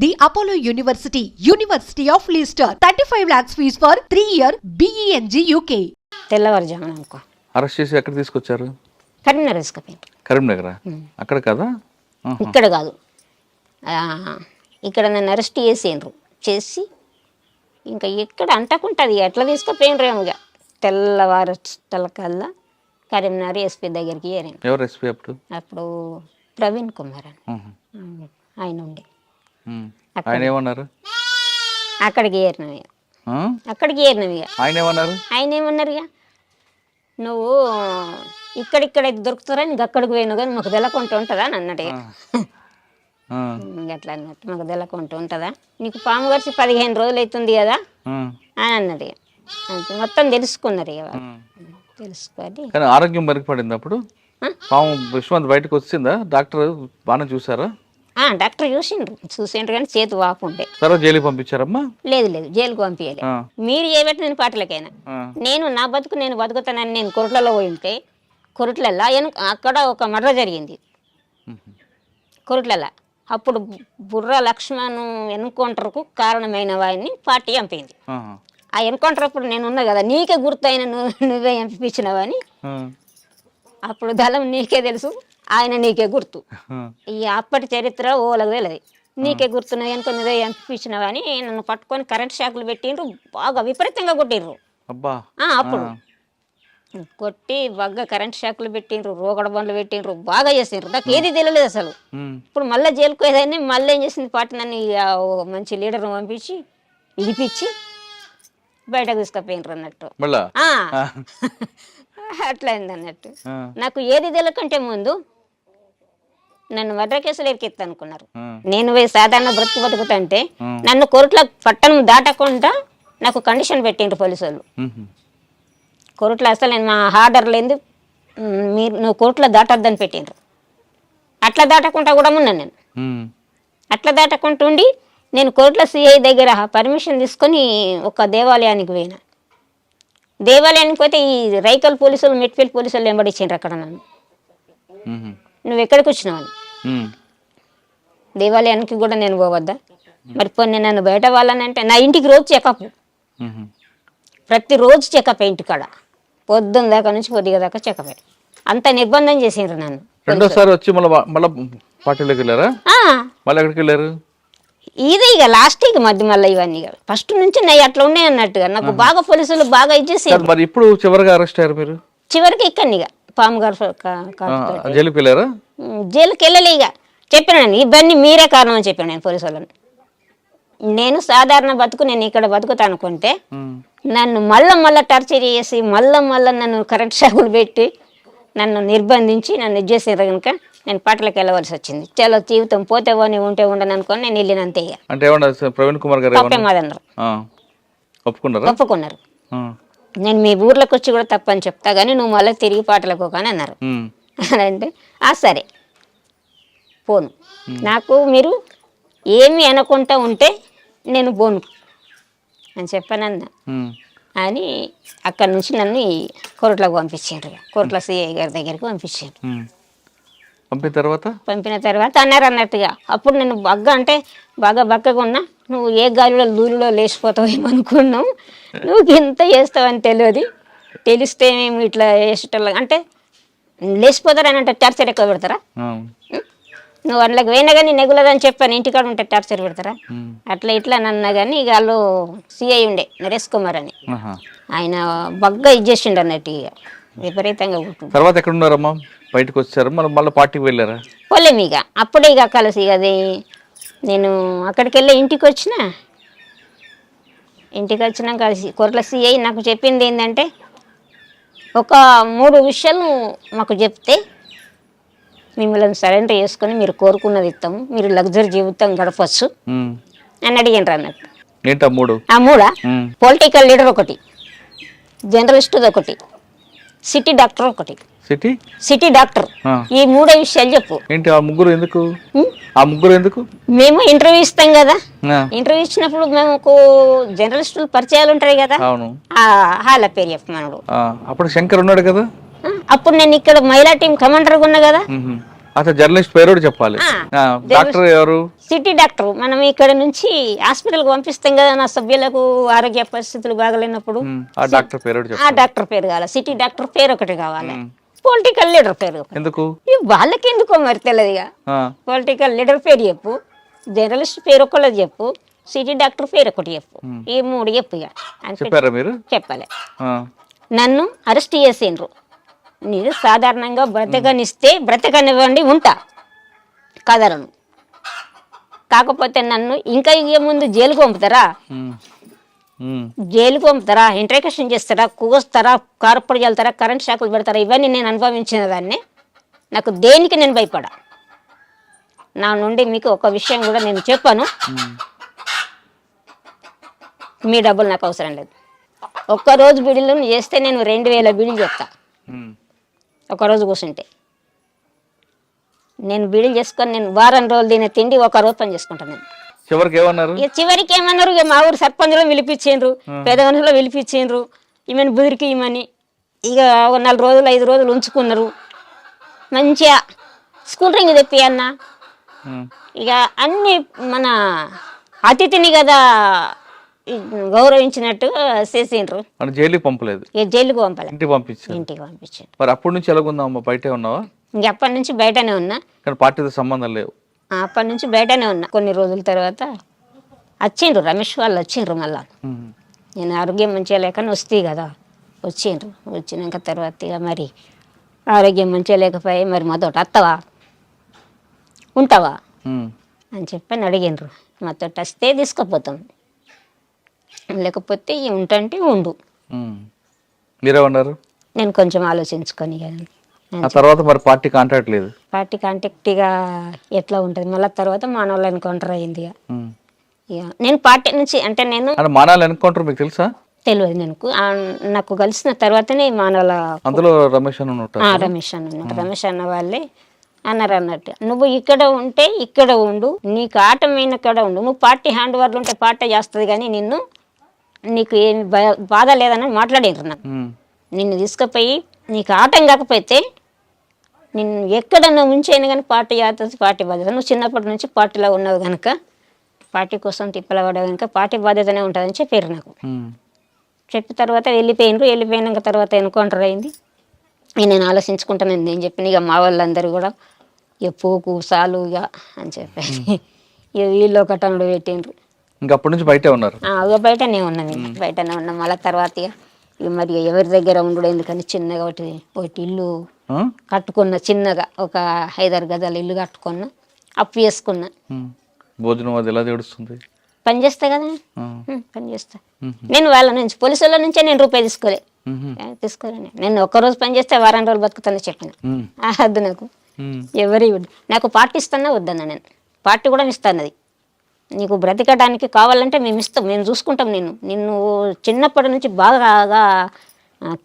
The Apollo University, University of Leicester. 35 lakhs fees for 3-year BEng UK. తెల్లవారుజామున అనుకో arrest చేసి ఎక్కడ తీసుకొచ్చారు? కరీంనగర్ తీసుకుపోయింది. కరీంనగర్ అక్కడ కదా? ఇక్కడ కాదు, ఇక్కడ నన్ను అరెస్ట్ చేసి ఇంకా ఎక్కడ అంటకుంటుంది ఎట్లా తీసుకుపోయినరు ఏమో. ఇక తెల్లవారుకల్లా కరీంనగర్ ఎస్పీ దగ్గరికి ఏరాను. ఎవరు ఎస్పీ అప్పుడు? అప్పుడు ప్రవీణ్ కుమార్ అని ఆయన ఉండే. ఆయన ఏమన్నారు? అక్కడికి ఏరినవి ఇక ఆయన ఏమన్నారు, ఇక నువ్వు ఇక్కడిక్కడ దొరుకుతారా నీకు అక్కడికి పోయినావు కానీ మాకు తెలకుంటూ ఉంటుందా అని అన్నట్టు. అట్లా అన్నట్టు మాకు తెలకుంటూ ఉంటుందా, నీకు పాము గడిచి 15 రోజులు అవుతుంది కదా అని అన్నది. మొత్తం తెలుసుకున్నారు ఇక తెలుసుకొని. కానీ ఆరోగ్యం మెరుగుపడింది అప్పుడు? పాము విశ్వంత్ బయటకు వచ్చిందా? డాక్టర్ బాగా చూసారా? డాక్టర్ చూసిండ్రు కానీ చేతి వాపు ఉండే. తర్వాత జైలుకి పంపించారమ్మా? లేదు జైలుకి పంపించలే. మీరు చేయబట్టి నేను పాటలకైనా నేను నా బతుకు నేను బతుకుతానని నేను కొరట్లలో పోయి ఉంటే, కొరట్లలో అక్కడ ఒక మర్ర జరిగింది కొరట్లలో. అప్పుడు బుర్ర లక్ష్మణ్ ఎన్కౌంటర్కు కారణమైన వాడిని పార్టీ చంపింది. ఆ ఎన్కౌంటర్ అప్పుడు నేను ఉన్నా కదా, నీకే గుర్తయిన నువ్వే చంపించినవని. అప్పుడు దళం నీకే తెలుసు, ఆయన నీకే గుర్తు. ఈ అప్పటి చరిత్ర ఓలకు తెలియదు. నీకే గుర్తున్నది కనుక నువ్వే చంపించినవని నన్ను పట్టుకొని కరెంట్ షాకులు పెట్టిండ్రు, బాగా విపరీతంగా కొట్టిండ్రు. అప్పుడు కొట్టి బాగా కరెంట్ షాకులు పెట్టిండ్రు, రోగడ బండ్లు పెట్టిండ్రు, బాగా చేసిండ్రు. నాకు ఏది తెలియలేదు అసలు. ఇప్పుడు మళ్ళీ జైలుకు పోయేదాన్ని మళ్ళీ ఏం చేసింది పార్టీ నన్ను మంచి లీడర్ని పంపించి ఇడిపించి బయటకు తీసుకుపోయినరు అన్నట్టు. అట్లా అయింది అన్నట్టు. నాకు ఏది తెలియకంటే ముందు నన్ను మర్డర్ కేసులు ఎరికెత్తా అనుకున్నారు. నేను పోయి సాధారణ బతుకుతుంటే నన్ను కోర్టుల పట్టణం దాటకుండా నాకు కండిషన్ పెట్టిండ్రు పోలీసు వాళ్ళు. కోర్టులో అసలు నేను మా ఆర్డర్ లేదు, నువ్వు కోర్టులో దాటొద్దని పెట్టిండ్రు. అట్లా దాటకుండా కూడా ఉన్నాను నేను. అట్లా దాటకుండా ఉండి నేను కోర్టులో సిఐ దగ్గర పర్మిషన్ తీసుకొని ఒక దేవాలయానికి పోయినా. దేవాలయానికి పోతే ఈ రైకల్ పోలీసులు మెట్పల్లి పోలీసులు వెంబడించిండ్రు అక్కడ నన్ను. నువ్వు ఎక్కడికి వచ్చినావని. దేవాలయానికి కూడా నేను పోవద్దా మరి? పోనీ నన్ను బయట వాళ్ళని అంటే నా ఇంటికి రోజు చెకప్, ప్రతిరోజు చెకప్ ఇంటికాడ పొద్దున్న దాకా నుంచి పొద్దుగా దాకా చెకప్. అంత నిర్బంధం చేసిండ్రు నన్ను. రెండోసారి వచ్చి మళ్ళీ పార్టీలోకి వెళ్ళారా? మళ్ళీ ఎక్కడికి వెళ్ళారు? ఇదే ఇక లాస్ట్ ఇక మళ్ళీ ఇవన్నీ ఫస్ట్ నుంచి నయ్యి అట్లా ఉన్నాయి అన్నట్టుగా నాకు బాగా పోలీసులు బాగా ఇచ్చేసారు. మరి ఇప్పుడు చివరిగా అరెస్ట్ అయ్యారు మీరు? చివరికి ఇక్కడ ఇక పాము గారు జైలుకి వెళ్ళారా? జైలుకి వెళ్ళలే. ఇక చెప్పాను ఇవన్నీ మీరే కారణం అని చెప్పాను నేను పోలీసు వాళ్ళని. నేను సాధారణ బతుకు నేను ఇక్కడ బతుకుతా అనుకుంటే నన్ను మళ్ళా టార్చర్ చేసి మళ్ళా నన్ను కరెంట్ షాకులు పెట్టి నన్ను నిర్బంధించి నన్ను ఇచ్చేసారు కనుక నేను పాటలకు వెళ్ళవలసి వచ్చింది. చాలా జీవితం పోతే పోనీ ఉంటే ఉండను అనుకొని నేను వెళ్ళినంతే. అంటే ప్రవీణ్ కుమార్ గారు తప్పేమాదన్నారు, ఒప్పుకున్నారు. నేను మీ ఊర్లోకి వచ్చి కూడా తప్పని చెప్తా కానీ నువ్వు మళ్ళీ తిరిగి పాటలకు కానీ అన్నారు. అంటే సరే పోను, నాకు మీరు ఏమి అనుకుంటా ఉంటే నేను పోను అని చెప్పానన్నా అని అక్కడి నుంచి నన్ను ఈ కోర్టులోకి పంపించారు. కోర్టులో సిఐ గారి దగ్గరికి పంపించారు. పంపిన తర్వాత అన్నారు అన్నట్టుగా. అప్పుడు నేను బాగా బక్కగా ఉన్నా. నువ్వు ఏ గాలిలో దూరిలో లేచిపోతావు ఏమనుకున్నావు, నువ్వు ఇంత చేస్తావని తెలిస్తే మేము ఇట్లా వేసేటోళ్ళ అంటే లేచిపోతారని అంటే టార్చర్ ఎక్కువ పెడతారా? నువ్వు అందులోకి పోయినా కానీ నెగులదని చెప్పాను, ఇంటికాడ ఉంటే టార్చర్ పెడతారా? అట్లా ఇట్లా అన్నా కానీ ఇక వాళ్ళు సిఐ ఉండే నరేష్ కుమార్ అని ఆయన బాగా ఇచ్చేసిండు అన్నట్టు. ఇక విపరీతంగా ఉంటుంది. తర్వాత ఎక్కడ ఉన్నారమ్మా? బయటకు వచ్చారు మళ్ళీ పార్టీకి వెళ్ళారా? పోలేము ఇక అప్పుడే ఇక కలిసి అది నేను అక్కడికి వెళ్ళి ఇంటికి వచ్చినాక కోర్టుల సిఐ నాకు చెప్పింది ఏంటంటే ఒక 3 విషయాలు మాకు చెప్తే మిమ్మల్ని సరెండర్ చేసుకొని మీరు కోరుకున్నది ఇస్తాము, మీరు లగ్జరీ జీవితం గడపచ్చు అని అడిగినారు అన్నట్టు. ఆ 3 పొలిటికల్ లీడర్ ఒకటి, జర్నలిస్ట్ ఒకటి, సిటీ డాక్టర్ ఒకటి. City doctor. ఈ 3 విషయాలు చెప్పు. ఆ ముగ్గురు ఎందుకు? మేము ఇంటర్వ్యూ ఇస్తాం కదా, ఇంటర్వ్యూ ఇచ్చినప్పుడు మేము జర్నలిస్టులు పరిచయాలు ఉంటాయి కదా, వాళ్ళ పేరు చెప్పమన్నాడు. అప్పుడు శంకర్ ఉన్నాడు కదా, అప్పుడు నేను ఇక్కడ మహిళా టీం కమాండర్ ఉన్నా కదా, అసలు జర్నలిస్ట్ పేరు కూడా చెప్పాలి. డాక్టర్ ఎవరు? City doctor. మనం ఇక్కడ నుంచి హాస్పిటల్కి పంపిస్తాం కదా నా సభ్యులకు ఆరోగ్య పరిస్థితులు బాగలేనప్పుడు. ఆ డాక్టర్ పేరు ఆ డాక్టర్ పేరు కావాలి. సిటీ డాక్టర్ పేరు ఒకటి కావాలి. పొలిటికల్ లీడర్ పేరు ఎందుకు? వాళ్ళకి ఎందుకో మరి తెలియదుగా. పొలిటికల్ లీడర్ పేరు చెప్పు, జర్నలిస్ట్ పేరు ఒకళ్ళది చెప్పు, సిటీ డాక్టర్ పేరు ఒకటి చెప్పు. ఈ 3 చెప్పు. ఇక చెప్పారా మీరు? చెప్పలే. నన్ను అరెస్ట్ చేసిండ్రు. నేను సాధారణంగా బ్రతకనిస్తే బ్రతకనివ్వండి, ఉంటా, కదలను. కాకపోతే నన్ను ఇంకా ముందు జైలుకు పంపుతారా, జైలుకు పంపుతారా, ఇంట్రాక్షన్ చేస్తారా, కూస్తారా, కారపొడి చల్లుతారా, కరెంట్ షాకులు పెడతారా, ఇవన్నీ నేను అనుభవించిన దాన్ని. నాకు దేనికి నేను భయపడా. నా నుండి మీకు ఒక విషయం కూడా నేను చెప్పాను, మీ డబ్బులు నాకు అవసరం లేదు. ఒక్కరోజు బిడిలు చేస్తే నేను 2000 బిడిలు చెప్తా. ఒకరోజు కూర్చుంటే నేను బిడిలు చేసుకొని నేను వారం రోజులు తినే తిండి ఒక రోజు పని చేసుకుంటాను. నేను చివరికి ఏమన్నారు? చివరికి ఏమన్నారు, ఇక మా ఊరు సర్పంచ్లో పిలిపించిండ్రు, పెద్ద మనుషులో పిలిపించిండ్రు, ఈమెను బుదిరికి ఇమ్మని. ఇక 4 రోజులు 5 రోజులు ఉంచుకున్నారు. మంచిగా స్కూల్ రింగ్ తెప్పి అన్న, ఇక అన్ని మన అతిథిని కదా గౌరవించినట్టు చేసిండ్రు. జైలుకి పంపలేదు? జైలుకి పంపలేదు, ఇంటికి పంపించారు. మరి అప్పటి నుంచి ఎలాగుందామా? బయటే ఉన్నావా? ఇంక అప్పటి నుంచి బయటనే ఉన్నా, కానీ పార్టీతో సంబంధం లేవు. అప్పటి నుంచి బయటనే ఉన్నా. కొన్ని రోజుల తర్వాత వచ్చిండ్రు, రమేష్ వాళ్ళు వచ్చిండ్రు. మళ్ళా నేను ఆరోగ్యం మంచిగా లేకని వస్తే కదా వచ్చిండ్రు. వచ్చినాక తర్వాత ఇక మరి ఆరోగ్యం మంచిగా లేకపోయి మరి మాతోటి వస్తావా, ఉంటావా అని చెప్పని అడిగిండ్రు. మాతోటి వస్తే తీసుకుపోతాం, లేకపోతే ఉంటంటే ఉండు. మీరేమన్నారు? నేను కొంచెం ఆలోచించుకొని తర్వాత మరి పార్టీ కాంటాక్ట్ లేదు. పార్టీ కాంటాక్ట్ ఇక ఎట్లా ఉంటుంది మళ్ళీ. తర్వాత మానవులు ఎన్కౌంటర్ అయింది. ఇక నేను పార్టీ నుంచి అంటే నేను మానవులు ఎన్కౌంటర్ మీకు తెలుసా? తెలియదు. నేను నాకు కలిసిన తర్వాతనే మానవుల అందులో రమేష్ అన్న రమేష్ అన్న వాళ్ళే అన్నారు అన్నట్టు, నువ్వు ఇక్కడ ఉంటే ఇక్కడ ఉండు, నీకు ఆటమైన కాడ ఉండు, నువ్వు పార్టీ హ్యాండ్ ఓవర్లు ఉంటే పార్టీ చేస్తుంది కానీ నిన్ను నీకు ఏమి బాధ లేదని మాట్లాడారు. నాకు నిన్ను తీసుకుపోయి నీకు ఆటం కాకపోతే నిన్ను ఎక్కడన్నా ఉంచైనా కానీ పార్టీ చేస్తుంది, పార్టీ బాధ్యత. నువ్వు చిన్నప్పటి నుంచి పార్టీలో ఉన్నావు కనుక పార్టీ కోసం తిప్పలపడవు కనుక పార్టీ బాధ్యతనే ఉంటుందని చెప్పారు నాకు. చెప్పిన తర్వాత వెళ్ళిపోయినాక తర్వాత ఎన్కౌంటర్ అయింది. నేను ఆలోచించుకుంటాను నేను చెప్పిన. ఇక మా వాళ్ళందరూ కూడా ఇక పోకు సాలు ఇక అని చెప్పేసి ఇక వీళ్ళు ఒకటంలో పెట్టిండ్రు. ఇంకా అప్పటి నుంచి బయటే ఉన్నారు? ఇక బయటనే ఉన్నాం, బయటనే ఉన్నాం. మళ్ళీ తర్వాత ఇక మరి ఎవరి దగ్గర ఉండడు ఎందుకని చిన్నగా ఒకటి ఇల్లు కట్టుకున్న, చిన్నగా ఒక 5-6 గజాల ఇల్లు కట్టుకున్నా, అప్పు చేసుకున్నా. భోజనం అది ఎలా చేస్తుంది? పని చేస్తా కదా, పని చేస్తా. నేను వాళ్ళ నుంచి పోలీసు వాళ్ళ నుంచే నేను రూపాయి తీసుకోలే. నేను ఒక్కరోజు పని చేస్తే వారం రోజులు బతుకుతానని చెప్పిన. వద్దు నాకు ఎవరి నాకు పార్టీ ఇస్తానా వద్దన్నా. నేను పార్టీ కూడా ఇస్తానది. నీకు బ్రతకడానికి కావాలంటే మేము ఇస్తాం, మేము చూసుకుంటాం. నిన్ను చిన్నప్పటి నుంచి బాగా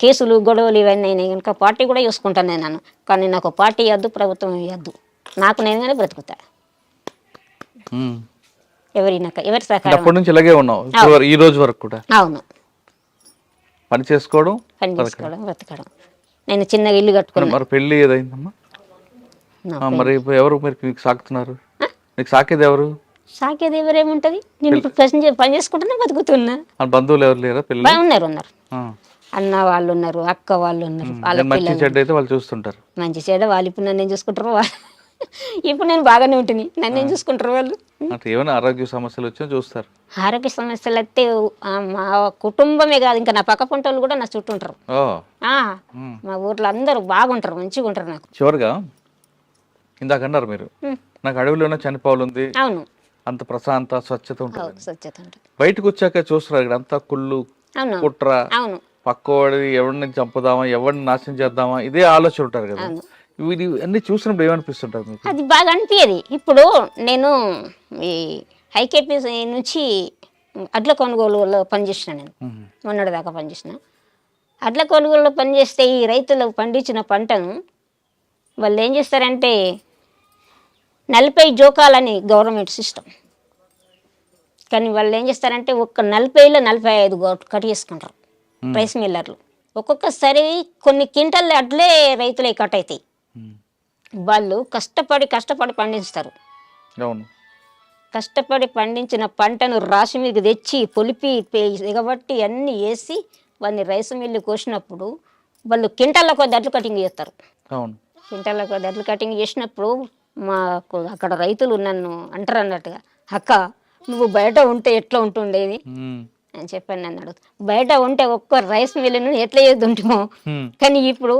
కేసులు గొడవలు ఇవన్నీ అయినాయి కనుక పార్టీ కూడా చూసుకుంటాను నేను. కానీ నాకు పార్టీ ఇవ్వద్దు, ప్రభుత్వం ఇవ్వద్దు, నాకు నేనుగానే బ్రతుకుతా. ఎవరి సహకారం. అప్పటి నుంచి ఇలాగే ఉన్నావు ఈ రోజు వరకు కూడా? అవును. పని చేసుకోవడం, బ్రతకడం. నేను చిన్నగా ఇల్లు కట్టుకున్నాను. మరి పెళ్లి ఏదైందమ్మా? మరి ఎవరు మీకు సాకుతున్నారు? మీకు సాకేది ఎవరు? సాకేది ఎవరేముంటది? నేను పని చేసుకుంటున్నా, బతుకుతున్నా. బంధువులు ఎవరు లేరా? ఉన్నారు. అన్న వాళ్ళు ఉన్నారు, అక్క వాళ్ళు ఉన్నారు. వాళ్ళ మంచి చెడ్డ అయితే వాళ్ళు చూస్తుంటారు. మంచి చెడ్డ వాళ్ళు ఇప్పుడు నన్ను ఏం చూసుకుంటారు. ఇప్పుడు నేను బాగానే ఉంటుంది, నన్ను ఏం చూసుకుంటారు వాళ్ళు. ఏమైనా ఆరోగ్య సమస్యలు వచ్చినా చూస్తారు? ఆరోగ్య సమస్యలు అయితే మా కుటుంబమే కాదు, ఇంకా నా పక్క పంట వాళ్ళు కూడా నా చుట్టూ ఉంటారు. మా ఊర్లో అందరూ బాగుంటారు, మంచిగా ఉంటారు. నాకు చివరిగా ఇందాక అన్నారు మీరు, నాకు అడవిలోనే చనిపోవాలి. అవును. అంత ప్రశాంత స్వచ్ఛత ఉంటుంది. బయటకు వచ్చాక చూస్తున్నారు ఇక్కడ అంతా కుళ్ళు, కుట్ర, పక్కవాడి ఎవరిని చంపుదామా, ఎవరిని నాశనం చేద్దామా, ఇదే ఆలోచన ఉంటారు కదా. ఇది అన్ని చూసినప్పుడు ఏమనిపిస్తుంటారు మీకు? అది బాగా అనిపించేది. ఇప్పుడు నేను ఈ హైకేపీ నుంచి అడ్ల కొనుగోలులో పనిచేసిన. నేను మొన్నటి దాకా పనిచేసిన. అడ్ల కొనుగోలులో పనిచేస్తే ఈ రైతులు పండించిన పంటను వాళ్ళు ఏం చేస్తారంటే 40 జోకాలని గవర్నమెంట్ సిస్టమ్, కానీ వాళ్ళు ఏం చేస్తారంటే ఒక్క 40లో 45 కట్టేసుకుంటారు రైస్ మిల్లర్లు. ఒక్కొక్కసారి కొన్ని క్వింటల్ అడ్లే రైతులే కట్ అవుతాయి. వాళ్ళు కష్టపడి పండిస్తారు. అవును. కష్టపడి పండించిన పంటను రాశి మీకు తెచ్చి పొలిపి ఎగబట్టి అన్నీ వేసి వాళ్ళని రైస్ మిల్లు కోసినప్పుడు వాళ్ళు కింటాలకు దడ్లు కటింగ్ చేస్తారు. అవును. కింటాలకు దడ్లు కటింగ్ చేసినప్పుడు మాకు అక్కడ రైతులు నన్ను అంటారు అన్నట్టుగా, అక్క నువ్వు బయట ఉంటే ఎట్లా ఉంటుండేది అని చెప్పాను. నన్ను అడుగుతా, బయట ఉంటే ఒక్క రైస్ మిల్లును ఎట్లా చేద్దుంటామో, కానీ ఇప్పుడు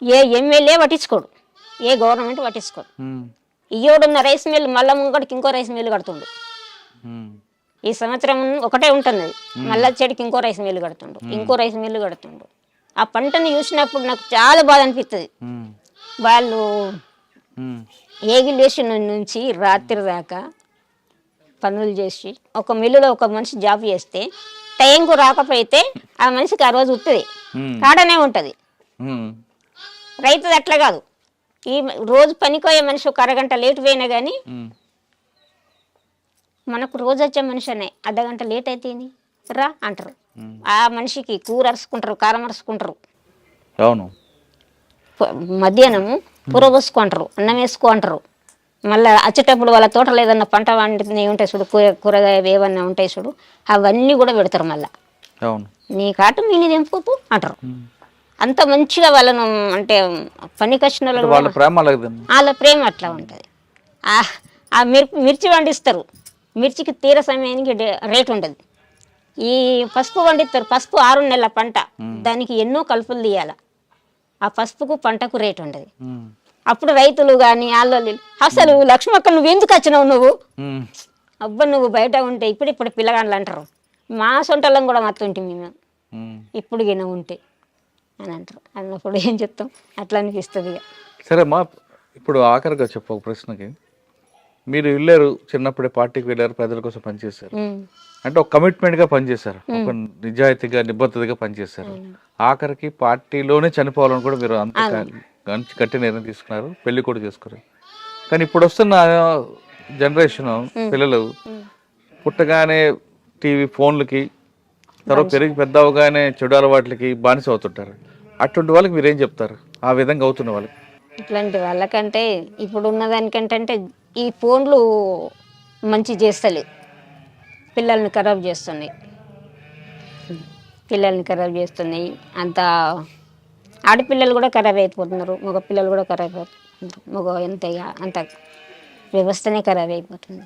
ఏ ఎమ్మెల్యే పట్టించుకోడు, ఏ గవర్నమెంట్ పట్టించుకోడు. ఇయ్యోడున్న రైస్ మిల్లు మళ్ళా ముంగడికి ఇంకో రైస్ మిల్లు కడుతుండు. ఈ సంవత్సరం ఒకటే ఉంటుంది, మళ్ళా చెడికి ఇంకో రైస్ మిల్లు కడుతుండు, ఇంకో రైస్ మిల్లు కడుతుండు. ఆ పంటను చూసినప్పుడు నాకు చాలా బాధ అనిపిస్తుంది. వాళ్ళు ఏగిలేషన్ నుంచి రాత్రి దాకా పనులు చేసి ఒక మిల్లులో ఒక మనిషి జాబ్ చేస్తే టైంకు రాకపోతే ఆ మనిషికి ఆ రోజు ఉత్తది కాడనే ఉంటుంది. రైతుది అట్లా కాదు, ఈ రోజు పనికోయే మనిషి ఒక అరగంట లేట్ పోయినా కానీ మనకు రోజు వచ్చే మనిషి అనే అర్ధగంట లేట్ అయితే రా అంటారు. ఆ మనిషికి కూర అరుచుకుంటారు, కారం అరుచుకుంటారు. అవును. మధ్యాహ్నము కూర పోసుకుంటారు, అన్నం వేసుకో అంటారు. మళ్ళీ వచ్చేటప్పుడు వాళ్ళ తోటలో ఏదన్నా పంట వండినవి ఉంటాయి చూడు, కూరగాయలు ఏమన్నా ఉంటాయి చూడు, అవన్నీ కూడా పెడతారు. మళ్ళీ నీ కాటు మీని తెంపుకోపు అంటారు. అంత మంచిగా వాళ్ళను అంటే పనికి వచ్చిన వాళ్ళ ప్రేమ అట్లా ఉంటుంది. ఆ మిర్చి వండిస్తారు, మిర్చికి తీర సమయానికి రేటు ఉంటుంది. ఈ పసుపు వండిస్తారు, పసుపు 6 నెలల పంట, దానికి ఎన్నో కలుపులు తీయాలి. ఆ పసుపుకు పంటకు రేటు ఉండదు. అప్పుడు రైతులు కానీ వాళ్ళు అసలు లక్ష్మక్క నువ్వు ఎందుకు వచ్చినావు, నువ్వు అబ్బా నువ్వు బయట ఉంటే ఇప్పుడు పిల్లగాళ్ళు అంటారు. మా సొంటలం కూడా మత్తుంటే మేము ఇప్పుడు గిన ఉంటే అని అంటారు. అన్నప్పుడు ఏం చెప్తాం, అట్లా అనిపిస్తుంది. సరే అమ్మా, ఇప్పుడు ఆఖరిగా చెప్పు ఒక ప్రశ్నకి. మీరు వెళ్ళారు, చిన్నప్పుడే పార్టీకి వెళ్ళారు, ప్రజల కోసం పనిచేశారు, అంటే ఒక కమిట్మెంట్ గా పనిచేశారు, ఒక నిజాయితీగా నిబద్ధతగా పనిచేశారు. ఆఖరికి పార్టీలోనే చనిపోవాలని కూడా మీరు అంత గట్టి నిర్ణయం తీసుకున్నారు, పెళ్లి కూడా చేసుకున్నారు. కానీ ఇప్పుడు వస్తున్న జనరేషన్ పిల్లలు పుట్టగానే టీవీ ఫోన్లకి, తర్వాత పెరిగి పెద్ద అవగానే చెడు అలవాట్లకి బానిస అవుతుంటారు. అటువంటి వాళ్ళకి మీరేం చెప్తారు, ఆ విధంగా అవుతున్న వాళ్ళకి? ఇట్లాంటి వాళ్ళకంటే ఇప్పుడు ఉన్నదానికంటే ఈ ఫోన్లు మంచి చేస్తలేదు, పిల్లల్ని ఖరాబ్ చేస్తున్నాయి. అంత ఆడపిల్లలు కూడా ఖరాబ్ అయిపోతున్నారు, మగ పిల్లలు కూడా ఖరాబ్ అయిపోతున్నారు. మగ అంత వ్యవస్థనే ఖరాబ్ అయిపోతుంది.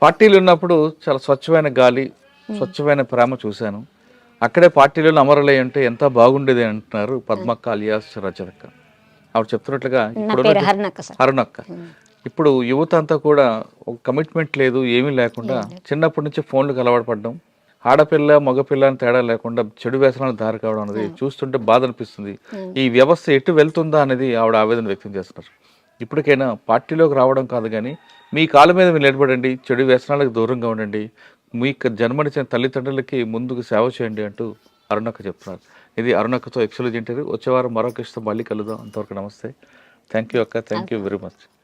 పార్టీలు ఉన్నప్పుడు చాలా స్వచ్ఛమైన గాలి, స్వచ్ఛమైన ప్రేమ చూశాను. అక్కడే పార్టీలో అమరులై ఉంటే ఎంత బాగుండేది అంటున్నారు పద్మక్క అలియాస్ రజతక్క. ఆవిడ చెప్తున్నట్లుగా హరుణక్క. ఇప్పుడు యువత అంతా కూడా ఒక కమిట్మెంట్ లేదు, ఏమీ లేకుండా చిన్నప్పటి నుంచి ఫోన్లకు అలవాటు పడడం, ఆడపిల్ల మగపిల్ల అని తేడా లేకుండా చెడు వ్యసనాలకు దారి కావడం అనేది చూస్తుంటే బాధ అనిపిస్తుంది. ఈ వ్యవస్థ ఎటు వెళ్తుందా అనేది ఆవిడ ఆవేదన వ్యక్తం చేస్తున్నారు. ఇప్పటికైనా పార్టీలోకి రావడం కాదు కానీ మీ కాళ్ళ మీద మీరు నిలబడండి, చెడు వ్యసనాలకు దూరంగా ఉండండి, మీకు జన్మనిచ్చిన తల్లిదండ్రులకి ముందుకు సేవ చేయండి అంటూ అరుణక్క చెప్తున్నారు. ఇది అరుణక్కతో ఎక్స్క్లూజివ్ ఇంటర్వ్యూ. వచ్చే వారం మరొక ఇష్టం మళ్ళీ కలుద్దాం. అంతవరకు నమస్తే. థ్యాంక్ యూ అక్క, థ్యాంక్ యూ వెరీ మచ్.